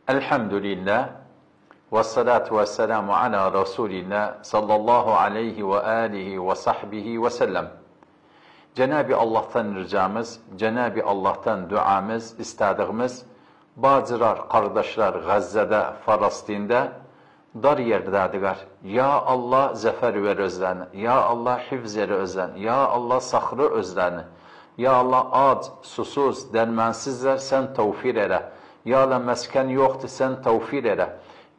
Elhamdülillah ve salatu ve selamu ala Resulillah sallallahu aleyhi ve alihi ve sahbihi ve sellem. Cenab-ı Allah'tan ricamız, Cenab-ı Allah'tan duamız, istədiyimiz, bacılar, kardeşler Gazze'de, Falastin'de dar yerdədirlər. Ya Allah zəfər ver özlərini, Ya Allah hifz elə özlərini, Ya Allah saxrı özlərini, Ya Allah ac, susuz, dərmənsizlər, sən tevfir elə. Ya Allah məskən yoxdur, sən tevfir elə.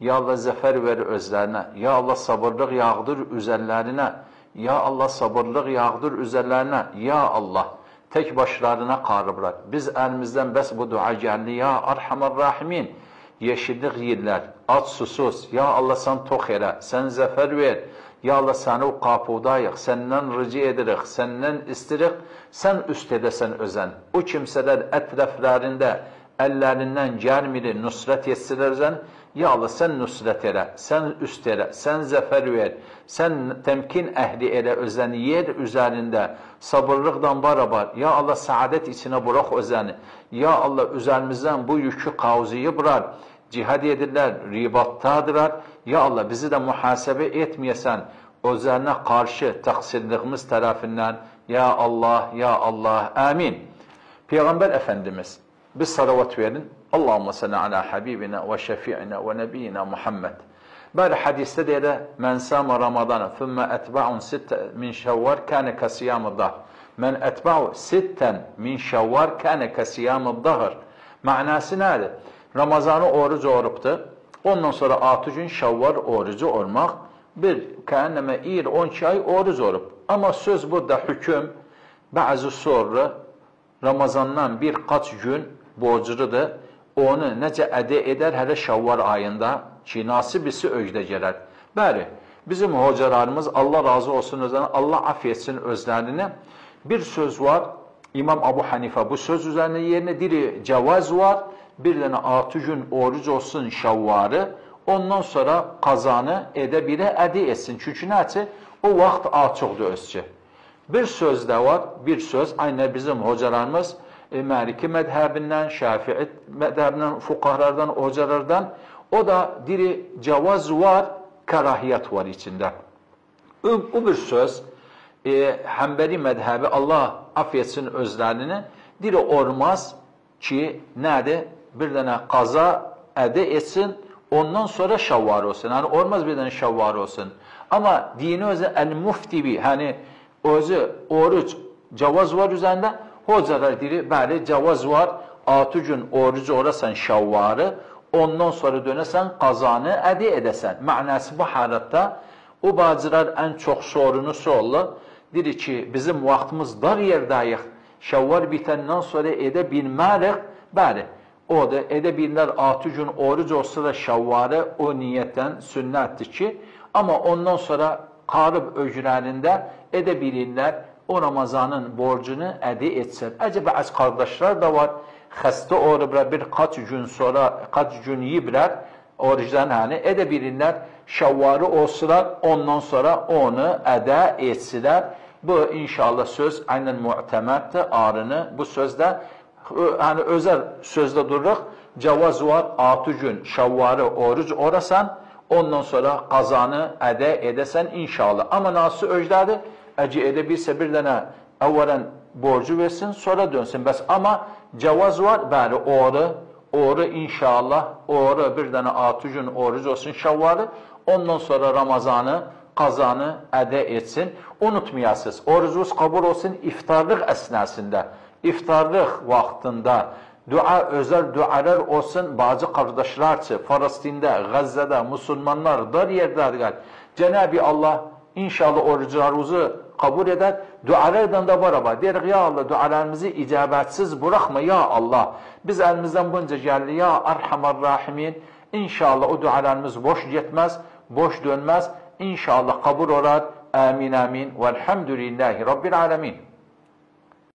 Ya Allah zəfər ver özlərinə, Ya Allah sabırlıq yağdır üzərlərinə, Ya Allah sabırlıq yağdır üzərlərinə, Ya Allah tək başlarına qarıblar. Biz əlimizdən bəs bu dua gəldi, Ya Arhamar Rahimin, yeşillik yerlər, aç susuz, Ya Allah sən tox elə, sən zəfər ver, Ya Allah səni o qapudayıq, səndən rica edirik, səndən istirik, sən üst edəsən özən. O kimsələr ətraflarında əllərindən gəlmir, nusrət etsirərsən, Ya Allah sən nusrət elə, sən üst elə, sən zəfər ver, sən təmkin əhli elə özəni yer üzərində, sabırlıqdan barabar, Ya Allah saadət içinə bıraq özəni, Ya Allah üzərimizdən bu yükü qavziyi bırar, cihad edirlər, ribattadırlar, Ya Allah bizi də mühasibə etməyəsən, özərinə qarşı təqsirliğimiz tərəfindən, Ya Allah, Ya Allah, amin. Peyğəmbər Əfəndimiz, biz salavat verin. Allahümme salli ala habibina ve şefi'ina ve nebiyyina Muhammed. Böyle hadiste de de men sama Ramazana thumma etba'un sitten min şevvar kâne kasiyamı dahr. Men etba'u sitten min şevvar kâne kasiyamı dahr. Manası nedir? Ramazanı orucu oruptu. Ondan sonra 6 gün şevvar orucu olmak. Bir kânneme il 12 ay orucu orup. Ama söz burada hüküm bazı sonra Ramazandan birkaç gün borcudur. Onu necə ədə edər hələ Şəvvar ayında ki, nasibisi öcdə gələr. Bəli, bizim hocalarımız, Allah razı olsun özlərinə, Allah aff etsin özlərini. Bir söz var, İmam Abu Hanife bu söz üzərində yerinə diri cəvaz var, bir dənə 6 gün oruc olsun Şəvvarı, ondan sonra qazanı edə birə ədə etsin. Çünki nəçə? O vaxt açıqdır özçə. Bir söz də var, bir söz, aynı bizim hocalarımız, Maliki mədhəbindən, Şafii mədhəbindən, fuqahalardan, hocalardan, o da diri cavaz var, karahiyyət var içində. Bu bir söz, Həmbəli mədhəbi, Allah aff etsin özlərini, diri olmaz ki, nədir? Bir dənə qaza ədə etsin, ondan sonra şəvvar olsun. Yəni, olmaz bir dənə şəvvar olsun. Amma dini özü əl-muftibi, yəni özü oruc, cavaz var üzərində, hocalar deyir, bəli, cavaz var, 6 gün orucu orasan şəvvarı, ondan sonra dönəsən, qazanı ədə edəsən. Mənəsi bu halatda, o bacılar ən çox sorunu sorulur, deyir ki, bizim vaxtımız dar yerdəyik, şəvvar bitəndən sonra edə bilmərik, bəli, o da edə bilirlər 6 gün oruc olsa da şəvvarı o niyyətdən sünnətdir ki, amma ondan sonra qarıb öcrərində edə bilirlər, o Ramazanın borcunu ədə etsin. Əcəbə az qardaşlar da var, xəstə olublar, bir kaç gün sonra, kaç gün yiyiblər, orucdan hani edə bilirlər, şəvvarı olsular, ondan sonra onu ədə etsilər. Bu inşallah söz aynən mu'təməddir, arını, bu sözdə, hani özəl sözdə dururuq, cavaz var, 6 gün şəvvarı oruc orasan, ondan sonra qazanı ədə edəsən inşallah. Amma nasıl öcdədir? Əci edə bilsə bir dənə əvvələn borcu versin, sonra dönsün. Bəs amma cavaz var, bəli, oru inşallah, oru bir dənə 6 gün oruc olsun şəvvarı, ondan sonra Ramazanı, qazanı ədə etsin. Unutmayasınız, orucunuz qəbul olsun iftarlıq əsnəsində, iftarlıq vaxtında dua, özəl dualar olsun, bazı qardaşlar ki, Falastində, Qəzzədə, musulmanlar dar yerdədirlər. Cenab-ı Allah İnşallah oruclarımızı kabul eder. Dualardan da var ama. Derik ya Allah dualarımızı icabetsiz bırakma ya Allah. Biz elimizden bunca geldi ya Erhamar Rahimin. İnşallah o dualarımız boş gitmez, boş dönmez. İnşallah kabul olur. Amin amin. Velhamdülillahi Rabbil alemin.